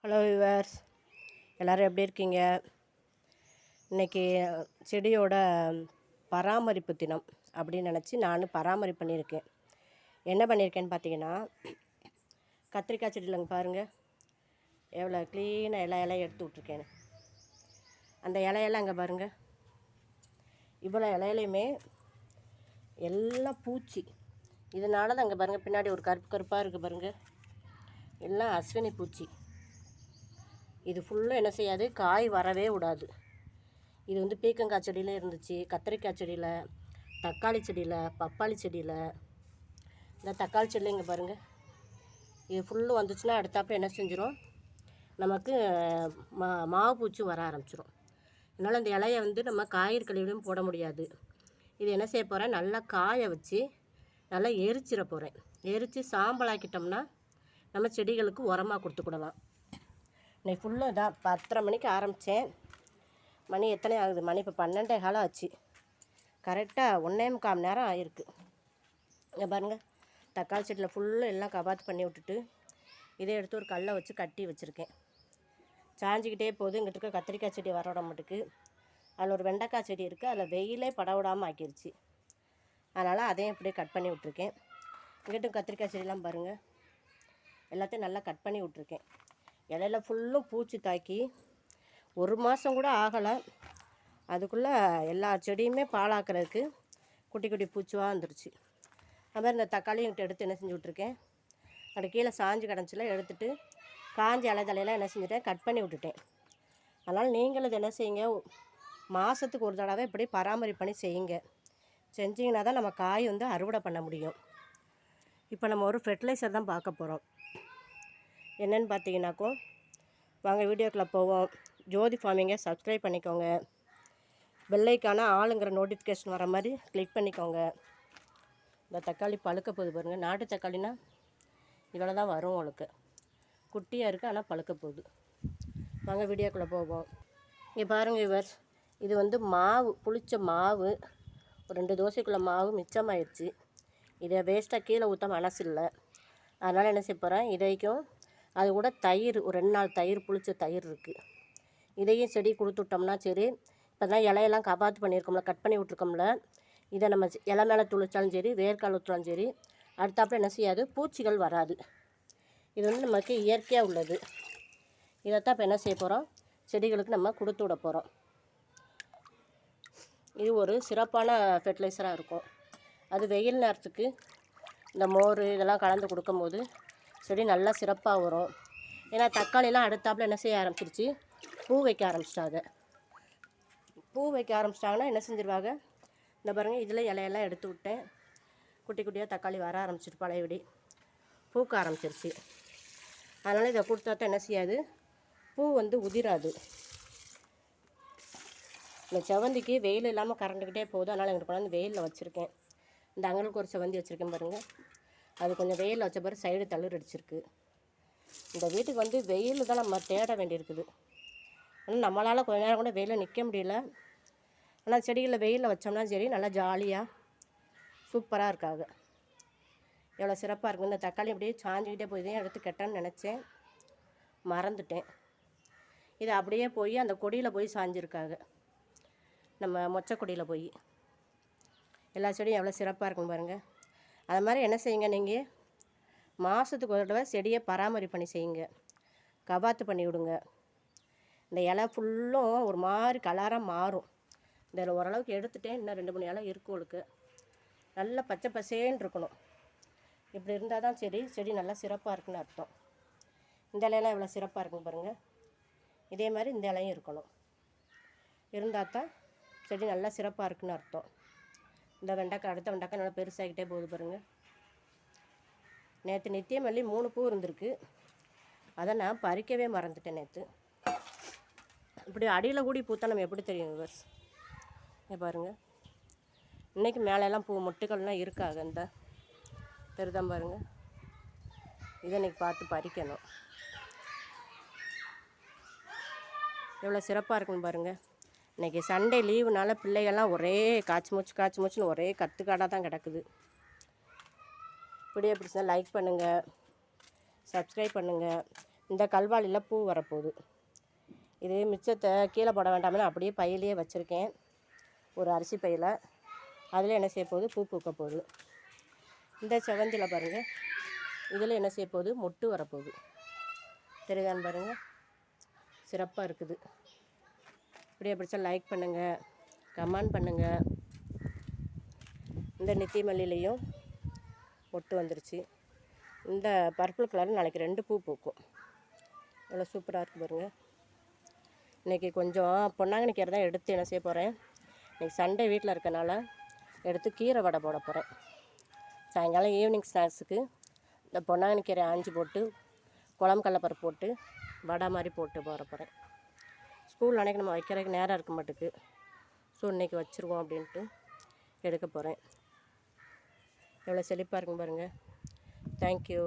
Hello viewers, எல்லோரும் எப்படி இருக்கீங்க? இன்றைக்கி செடியோட பராமரிப்பு தினம் அப்படின்னு நினச்சி நான் பராமரிப்பு பண்ணியிருக்கேன். என்ன பண்ணியிருக்கேன்னு பார்த்தீங்கன்னா, கத்திரிக்காய் செடியிலங்க பாருங்கள் எவ்வளோ க்ளீனாக இலையெல்லாம் எடுத்து விட்ருக்கேன்னு. அந்த இலையெல்லாம் அங்கே பாருங்கள், இவ்வளோ இலையிலையுமே எல்லாம் பூச்சி. இதனால தான் அங்கே பாருங்கள் பின்னாடி ஒரு கருப்பு கருப்பாக இருக்குது பாருங்கள், எல்லாம் அஸ்வினி பூச்சி. இது ஃபுல்லும் என்ன செய்யாது, காய் வரவே விடாது. இது வந்து பீக்கங்காய் செடியில் இருந்துச்சு, கத்திரிக்காய் செடியில், தக்காளி செடியில், பப்பாளி செடியில். இந்த தக்காளி செடியில் இங்கே பாருங்கள், இது ஃபுல்லு வந்துச்சுன்னா அடுத்தாப்போ என்ன செஞ்சிடும், நமக்கு மாவு பூச்சி வர ஆரம்பிச்சிடும். அதனால் இந்த இலையை வந்து நம்ம காய்கறி கழிவுலையும் போட முடியாது. இது என்ன செய்ய போகிறேன், நல்லா காய வச்சு நல்லா எரிச்சிட போகிறேன். எரித்து சாம்பலாக்கிட்டோம்னா நம்ம செடிகளுக்கு உரமாக கொடுத்துக்கிடலாம். இன்னைக்கு ஃபுல்லும் இதான் 10:30 மணிக்கு ஆரம்பித்தேன். மணி எத்தனை ஆகுது, மணி இப்போ 12:15 ஆச்சு. கரெக்டாக 1.25 மணி நேரம் ஆகிருக்கு. இங்கே பாருங்கள், தக்காளி செடியில் ஃபுல்லும் எல்லாம் கபாத்து பண்ணி விட்டுட்டு இதை எடுத்து ஒரு கல்லை வச்சு கட்டி வச்சுருக்கேன். சாஞ்சிக்கிட்டே போகுது. இங்கிட்ட இருக்க கத்திரிக்காய் செடி வர விட மாட்டுக்கு. அதில் ஒரு வெண்டைக்காய் செடி இருக்குது, அதில் வெயிலே பட விடாமல் ஆக்கிருச்சு. அதனால் அதையும் இப்படியே கட் பண்ணி விட்ருக்கேன். இங்கிட்டும் கத்திரிக்காய் செடியெலாம் பாருங்கள், எல்லாத்தையும் நல்லா கட் பண்ணி விட்ருக்கேன். இலையில ஃபுல்லும் பூச்சி தாக்கி 1 மாதம் கூட ஆகலை. அதுக்குள்ளே எல்லா செடியுமே பாழாக்கிறதுக்கு குட்டி குட்டி பூச்சிவாக வந்துருச்சு. அதுமாதிரி இந்த தக்காளியும் எடுத்து என்ன செஞ்சு விட்ருக்கேன், அது கீழே சாஞ்சு கிடச்சில எடுத்துகிட்டு காஞ்சி தலையெல்லாம் என்ன செஞ்சுட்டேன், கட் பண்ணி விட்டுட்டேன். அதனால் நீங்களும் இது என்ன செய்யுங்க, மாதத்துக்கு ஒரு தடவை இப்படி பராமரிப்பு பண்ணி செய்யுங்க. செஞ்சிங்கன்னா தான் நம்ம காய் வந்து அறுவடை பண்ண முடியும். இப்போ நம்ம ஒரு ஃபெர்டிலைசர் தான் பார்க்க போகிறோம். என்னென்னு பார்த்தீங்கன்னாக்கோ, வாங்க வீடியோக்குள்ளே போவோம். ஜோதி ஃபார்மிங்கை சப்ஸ்கிரைப் பண்ணிக்கோங்க. பெல்லைக்கான ஆளுங்கிற நோட்டிஃபிகேஷன் வர மாதிரி கிளிக் பண்ணிக்கோங்க. இந்த தக்காளி பழுக்க போகுது பாருங்கள். நாட்டு தக்காளினா இவ்வளோ தான் வரும் உங்களுக்கு. குட்டியாக இருக்குது, ஆனால் பழுக்க போகுது. வாங்க வீடியோக்குள்ளே போவோம். இங்கே பாருங்கள் வியூவர்ஸ், இது வந்து மாவு, புளிச்ச மாவு. ஒரு 2 தோசைக்குள்ளே மாவு மிச்சமாயிடுச்சு. இதை வேஸ்ட்டாக கீழே ஊற்ற மனசு இல்லை. அதனால் என்ன செய்ய போகிறேன், இதைக்கும் அது கூட தயிர், ஒரு 2 நாள் தயிர், புளிச்ச தயிர் இருக்குது. இதையும் செடி கொடுத்துட்டோம்னா சரி. இப்போ தான் இலையெல்லாம் கபாத்து பண்ணியிருக்கோம்ல, கட் பண்ணி விட்ருக்கோம்ல, இதை நம்ம இலை மேலே துளிச்சாலும் சரி, வேர்க்கால் ஊற்றாலும் சரி, அடுத்தாப்புல என்ன செய்யாது, பூச்சிகள் வராது. இது வந்து நமக்கு இயற்கையாக உள்ளது. இதைத்தான் இப்போ என்ன செய்ய போகிறோம், செடிகளுக்கு நம்ம கொடுத்து விட போகிறோம். இது ஒரு சிறப்பான ஃபெர்டிலைசராக இருக்கும். அது வெயில் நேரத்துக்கு இந்த மோர் இதெல்லாம் கலந்து கொடுக்கும்போது செடி நல்லா சிறப்பாக வரும். ஏன்னா தக்காளிலாம் அடுத்தாப்புல என்ன செய்ய ஆரம்பிச்சிருச்சு, பூ வைக்க ஆரம்பிச்சிட்டாங்க. பூ வைக்க ஆரம்பிச்சிட்டாங்கன்னா என்ன செஞ்சிருவாங்க, இந்த பாருங்கள், இதில் இலையெல்லாம் எடுத்து விட்டேன். குட்டி குட்டியாக தக்காளி வர ஆரம்பிச்சிட்டு பழையபடி பூக்க ஆரம்பிச்சிருச்சு. அதனால் இதை கொடுத்தா தான் என்ன செய்யாது, பூ வந்து உதிராது. இந்த செவந்திக்கு வெயில் இல்லாமல் கறந்துக்கிட்டே போகுது. அதனால் எங்களுக்கு கொண்டாந்து வெயிலில் வச்சுருக்கேன். இந்த அங்களுக்கு ஒரு செவந்தி வச்சுருக்கேன் பாருங்கள். அது கொஞ்சம் வெயிலில் வச்ச பிறகு சைடு தளிர் அடிச்சிருக்கு. இந்த வீட்டுக்கு வந்து வெயில் தான் நம்ம தேட வேண்டியிருக்குது. ஆனால் நம்மளால் கொஞ்ச நேரம் கூட வெயிலில் நிற்க முடியல. ஆனால் செடிகளில் வெயிலில் வச்சோம்னா சரி, நல்லா ஜாலியாக சூப்பராக இருக்காங்க. எவ்வளோ சிறப்பாக இருக்கும். இந்த தக்காளி அப்படியே சாஞ்சிக்கிட்டே போய் தான் எடுத்து கெட்டேன்னு நினச்சேன், மறந்துட்டேன். இது அப்படியே போய் அந்த கொடியில் போய் சாஞ்சிருக்காங்க, நம்ம மொச்சை கொடியில் போய். எல்லா செடியும் எவ்வளோ சிறப்பாக இருக்குன்னு பாருங்கள். அது மாதிரி என்ன செய்யுங்க, நீங்கள் மாதத்துக்கு ஒரு தடவை செடியை பராமரிப்பு பண்ணி செய்யுங்க. கபாத்து பண்ணி விடுங்க. இந்த இலை ஃபுல்லும் ஒரு மாதிரி கலராக மாறும். இந்த ஓரளவுக்கு எடுத்துகிட்டேன், இன்னும் 2-3 இலை இருக்கும் உங்களுக்கு. நல்லா பச்சை பசேன்னு இருக்கணும். இப்படி இருந்தால் தான் சரி, செடி நல்லா சிறப்பாக இருக்குன்னு அர்த்தம். இந்த இலையெல்லாம் எவ்வளோ சிறப்பாக இருக்குன்னு பாருங்கள். இதே மாதிரி இந்த இலையும் இருக்கணும். இருந்தால் தான் செடி நல்லா சிறப்பாக இருக்குன்னு அர்த்தம். இந்த வெண்டைக்காய், அடுத்த வெண்டைக்காய் நல்லா பெருசாகிக்கிட்டே போகுது பாருங்கள். நேற்று நித்தியமல்லி 3 பூ இருந்திருக்கு. அதை நான் பறிக்கவே மறந்துட்டேன் நேற்று. இப்படி அடியில் கூடி பூத்தா நம்ம எப்படி தெரியும் விவர்ஸ்? பாருங்கள், இன்றைக்கி மேலெல்லாம் பூ மொட்டுக்கள்லாம் இருக்காங்க. இந்த பெருதான் பாருங்கள். இதை இன்றைக்கி பார்த்து பறிக்கணும். எவ்வளோ சிறப்பாக இருக்குன்னு பாருங்கள். இன்றைக்கி சண்டே லீவுனால பிள்ளைகள்லாம் ஒரே காய்ச்சி மூச்சுன்னு ஒரே கத்துக்காடாக தான் கிடக்குது. வீடியோ பிடிச்சா லைக் பண்ணுங்கள், சப்ஸ்கிரைப் பண்ணுங்கள். இந்த கல்வாளியில் பூ வரப்போகுது. இது மிச்சத்தை கீழே போட வேண்டாம்னு அப்படியே பையிலேயே வச்சுருக்கேன், ஒரு அரிசி பையில். அதில் என்ன செய்ய போகுது, பூ பூக்க போகுது. இந்த செவந்தியில் பாருங்கள், இதில் என்ன செய்ய போகுது, மொட்டு வரப்போகுது. தெரியுதான்னு பாருங்கள், சிறப்பாக இருக்குது. இப்படியே பிடிச்சா லைக் பண்ணுங்கள், கமெண்ட் பண்ணுங்கள். இந்த நித்தி மல்லிலையும் மொட்டு வந்துருச்சு. இந்த பர்பிள் கலர் நாளைக்கு 2 பூ பூக்கும். எவ்வளோ சூப்பராக இருக்குது பாருங்கள். இன்றைக்கி கொஞ்சம் பொன்னாங்கண்ணி கீரை தான் எடுத்து என்ன செய்ய போகிறேன், இன்றைக்கி சண்டே வீட்டில் இருக்கனால எடுத்து கீரை வடை போட போகிறேன். சாயங்காலம் ஈவினிங் ஸ்நாக்ஸுக்கு இந்த பொன்னாங்கண்ணி கீரை ஆஞ்சி போட்டு குழம்பு கடலப்பருப்பு போட்டு வடை மாதிரி போட்டு போகிறேன். ஸ்கூல் அன்றைக்கி நம்ம வைக்கிறதுக்கு நேரம் இருக்க மாட்டுக்கு. ஸோ இன்றைக்கி வச்சுருவோம் அப்படின்ட்டு எடுக்க போகிறேன். எவ்வளோ செழிப்பாக இருக்குன்னு பாருங்கள். தேங்க்யூ.